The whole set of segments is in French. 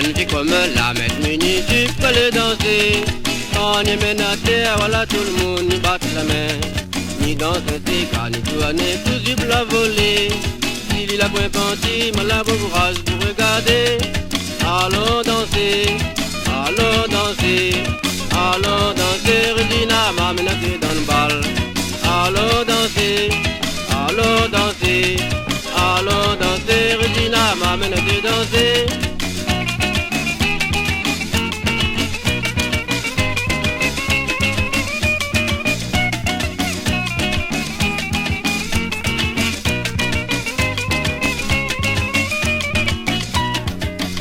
jeune fille comme la maître Muni, tu peux le danser. On y mène à terre, voilà tout le monde y bat la main. Ni dans un tika, ni tout année, tout du blanc volé. Si la point panty, me la beau courage pour regarder. Allons danser, allons danser, allons danser, Regina m'a menacé dans le bal. Allons danser, allons danser, allons danser, Regina m'a menacé danser.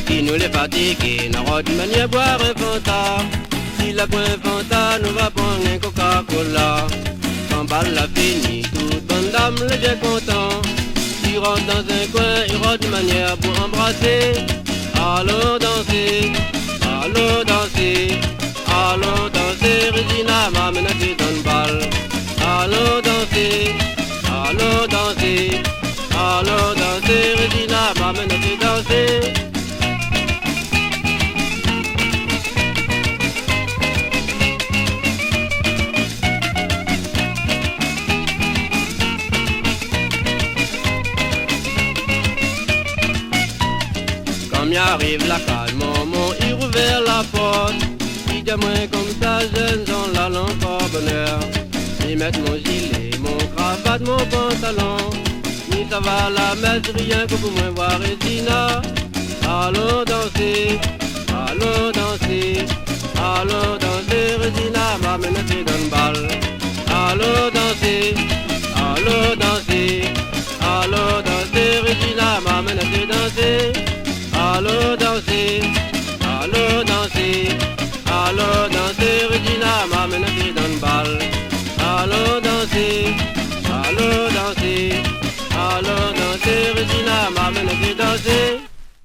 Si nous les fatigués, n'aura d'une manière boire un fanta. Si la boit un fanta, nous va prendre un Coca-Cola. Quand balle la fini, toute bonne dame le bien content. Il rentre dans un coin, il rentre d'une manière pour embrasser. Allons danser, allons danser, allons danser, Regina m'a menacé dans le bal. Allons danser, allons danser, allons danser, Regina m'a menacé danser. Quand m'y arrive la calme, maman, il rouvert la porte. Il dit à moi comme ça, jeunes gens, là l'encore bonheur. Ils mettent mon gilet, mon cravate, mon pantalon. Ni ça va la messe, rien que pour moi voir Regina. Allons danser, allons danser, allons danser, Regina m'a menacé dans le bal. Allons danser, allons danser, allons danser, Regina m'a menacé danser. Allons danser, allons danser, allons danser, Regina m'a menacé.